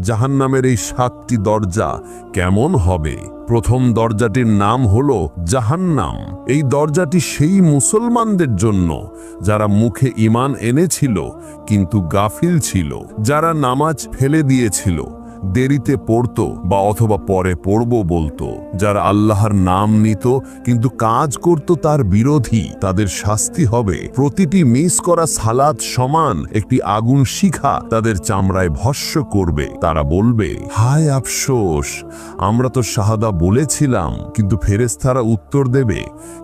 জাহান্নামের এই 7টি দরজা কেমন হবে। প্রথম দরজাটির নাম হলো জাহান্নাম। এই দরজাটি সেই মুসলমানদের জন্য যারা মুখে ঈমান এনেছিল কিন্তু গাফিল ছিল, যারা নামাজ ফেলে দিয়েছিল, দেরিতে পড়তো বা অথবা পরে পড়ব বলতো, যারা আল্লাহর নাম নিত কিন্তু কাজ করত তার বিরোধী। তাদের শাস্তি হবে প্রতিটি মিস করা সালাত সমান একটি আগুন শিখা তাদের চামড়ায় ভস্ম করবে। তারা বলবে, হায় আফসোস, আমরা তো শাহাদা বলেছিলাম। কিন্তু ফেরেশতারা উত্তর দেবে,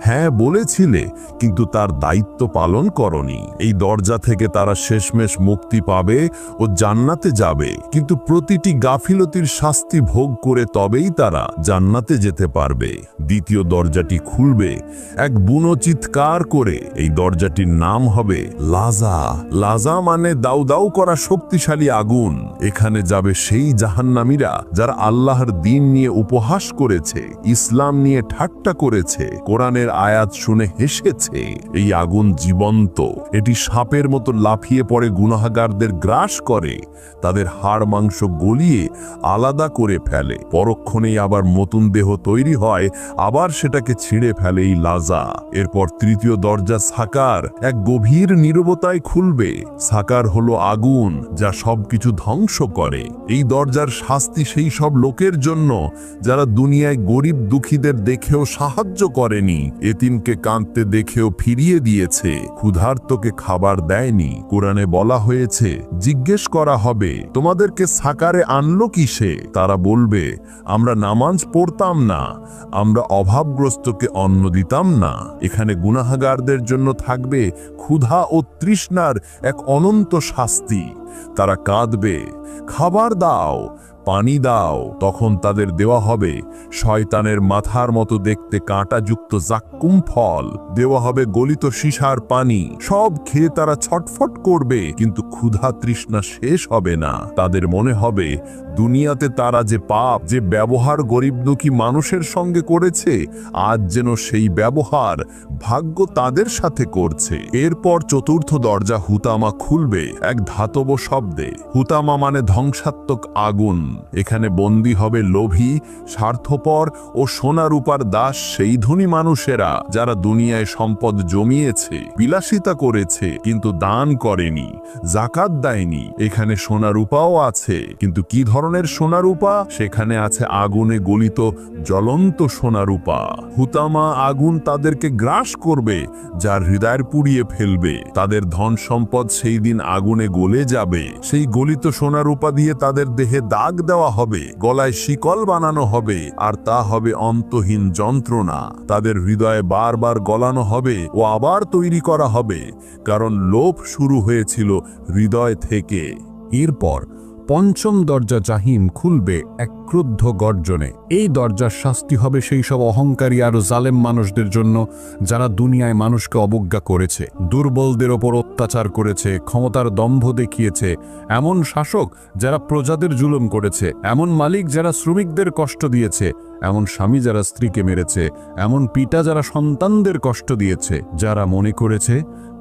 হ্যাঁ বলেছিলে, কিন্তু তার দায়িত্ব পালন করনি। এই দরজা থেকে তারা শেষমেশ মুক্তি পাবে ও জান্নাতে যাবে, কিন্তু প্রতিটি গাফিলতির শাস্তি ভোগ করে তবেই তারা জান্নাতে যেতে পারবে। দ্বিতীয় দরজাটি খুলবে এক বুনো চিৎকার করে। এই দরজাটির নাম হবে লাজা। লাজা মানে দাউ দাউ করা শক্তিশালী আগুন। এখানে যাবে সেই জাহান্নামীরা যারা আল্লাহর দ্বীন নিয়ে উপহাস করেছে, ইসলাম নিয়ে ঠাট্টা করেছে, কোরআনের আয়াত শুনে হেসেছে। এই আগুন জীবন্ত, এটি সাপের মতো লাফিয়ে পড়ে গুনাহগারদের গ্রাস করে, তাদের হাড় মাংস গলিয়ে আলাদা করে ফেলে। পরক্ষণেই আবার নতুন দেহ তৈরি হয়, আবার সেটাকে ছিঁড়ে ফেলে এই লাজা। এরপর তৃতীয় দরজা সাকার এক গভীর নীরবতায় খুলবে। সাকার হলো আগুন যা সবকিছু ধ্বংস করে। এই দরজার শাস্তি সেই সব লোকের জন্য যারা দুনিয়ায় গরিব দুঃখীদের দেখেও সাহায্য করেনি, এতিমকে কাঁদতে দেখেও ফিরিয়ে দিয়েছে, ক্ষুধার্তকে খাবার দেয়নি। কোরআনে বলা হয়েছে, জিজ্ঞেস করা হবে, তোমাদেরকে সাকারে আনলো কিসে? তারা বলবে, আমরা নামাজ পড়তাম না, আমরা অভাবগ্রস্তকে অন্ন দিতাম না। এখানে গুনাহগারদের জন্য থাকবে ক্ষুধা ও তৃষ্ণার এক অনন্ত শাস্তি। তারা কাঁদবে, খাবার দাও, পানি দাও। তখন তাদের দেওয়া হবে শয়তানের মাথার মতো দেখতে কাঁটাযুক্ত জাক্কুম ফল, দেওয়া হবে গলিত সীসার পানি। সব খেয়ে তারা ছটফট করবে, কিন্তু ক্ষুধা তৃষ্ণা শেষ হবে না। তাদের মনে হবে দুনিয়াতে তারা যে পাপ, যে ব্যবহার গরিব দুঃখী মানুষের সঙ্গে করেছে, আজ যেন সেই ব্যবহার ভাগ্য তাদের সাথে করছে। এরপর চতুর্থ দরজা হুতামা খুলবে এক ধাতব শব্দে। হুতামা মানে ধ্বংসাত্মক আগুন। এখানে বন্দী হবে লোভী, স্বার্থপর ও সোনা রূপার দাস সেই ধনী মানুষেরা যারা দুনিয়ায় সম্পদ জমিয়েছে, বিলাসিতা করেছে কিন্তু দান করেনি, জাকাত দেয়নি। এখানে সোনা রূপাও আছে, কিন্তু কি ধরনের সোনা রূপা? সেখানে আছে আগুনে গলিত জ্বলন্ত সোনা রূপা। হুতামা আগুন তাদেরকে গ্রাস করবে, যার হৃদয় পুড়িয়ে ফেলবে। তাদের ধন সম্পদ সেই দিন আগুনে গলে যাবে। সেই গলিত সোনা রূপা দিয়ে তাদের দেহে দাগ দেওয়া হবে, গলায় শিকল বানানো হবে, আর তা হবে অন্তহীন যন্ত্রণা। তাদের হৃদয়ে বারবার গলানো হবে ও আবার তৈরি করা হবে, কারণ লোভ শুরু হয়েছিল হৃদয় থেকে। এরপর পঞ্চম দরজা জাহিম খুলবে এক ক্রুদ্ধ গর্জনে। এই দরজার শাস্তি হবে সেই সব অহংকারী আর জালেম মানুষদের জন্য যারা দুনিয়ায় মানুষকে অবজ্ঞা করেছে, দুর্বলদের ওপর অত্যাচার করেছে, ক্ষমতার দম্ভ দেখিয়েছে, এমন শাসক যারা প্রজাদের জুলুম করেছে, এমন মালিক যারা শ্রমিকদের কষ্ট দিয়েছে, এমন স্বামী যারা স্ত্রীকে মেরেছে, এমন পিতা যারা সন্তানদের কষ্ট দিয়েছে, যারা মনে করেছে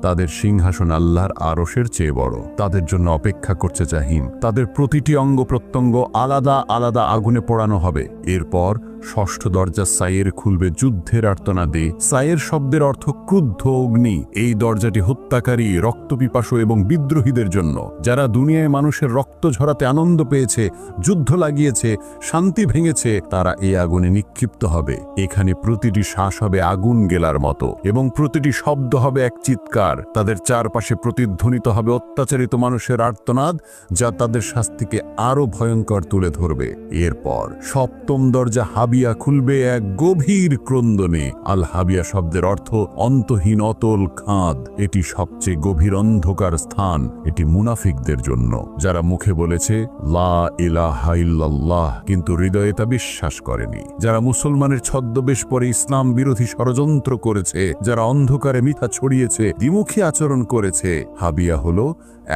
তাদের সিংহাসন আল্লাহর আরশের চেয়ে বড়। তাদের জন্য অপেক্ষা করছে জাহিম। তাদের প্রতিটি অঙ্গ প্রত্যঙ্গ আলাদা আলাদা আগুনে পোড়ানো হবে। এরপর ষষ্ঠ দরজা সাইয়ের খুলবে যুদ্ধের আর্তনাদে। সাইয়ের শব্দের অর্থ ক্রুদ্ধ অগ্নি। এই দরজাটি হত্যাকারী, রক্তপিপাসু এবং বিদ্রোহীদের জন্য, যারা দুনিয়ায় মানুষের রক্ত ঝরাতে আনন্দ পেয়েছে, যুদ্ধ লাগিয়েছে, শান্তি ভেঙেছে, তারা এই আগুনে নিক্ষিপ্ত হবে। এখানে প্রতিটি শ্বাস হবে আগুন গেলার মতো এবং প্রতিটি শব্দ হবে এক চিৎকার। তাদের চারপাশে প্রতিধ্বনিত হবে অত্যাচারিত মানুষের আর্তনাদ, যা তাদের শাস্তিকে আরো ভয়ঙ্কর তুলে ধরবে। এরপর সপ্তম দরজা হাবিয়া খুলবে এক গভীর ক্রন্দনে। আল হাবিয়া শব্দের অর্থ অন্তহীন অতল খাদ। এটি সবচেয়ে গভীর অন্ধকার স্থান। এটি মুনাফিকদের জন্য, যারা মুখে বলেছে লা ইলাহা ইল্লাল্লাহ, কিন্তু হৃদয়ে তা বিশ্বাস করেনি, যারা মুসলমানের ছদ্মবেশ পরে ইসলাম বিরোধী ষড়যন্ত্র করেছে, যারা অন্ধকারে মিথ্যা ছড়িয়েছে, দ্বিমুখী আচরণ করেছে। হাবিয়া হলো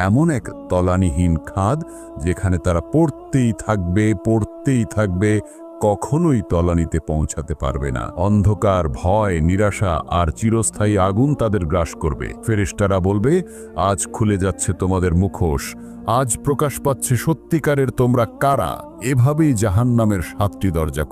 এমন এক তলানিহীন খাদ যেখানে তারা পড়তেই থাকবে, কখনোই তলানিতে পৌঁছাতে পারবে না। অন্ধকার, ভয়, নিরাশা আর চিরস্থায়ী আগুন তাদের গ্রাস করবে। ফেরেশতারা বলবে, আজ খুলে যাচ্ছে তোমাদের মুখোশ, আজ প্রকাশ পাচ্ছে সত্যিকারের তোমরা কারা। এভাবেই জাহান্নামের 7টি দরজা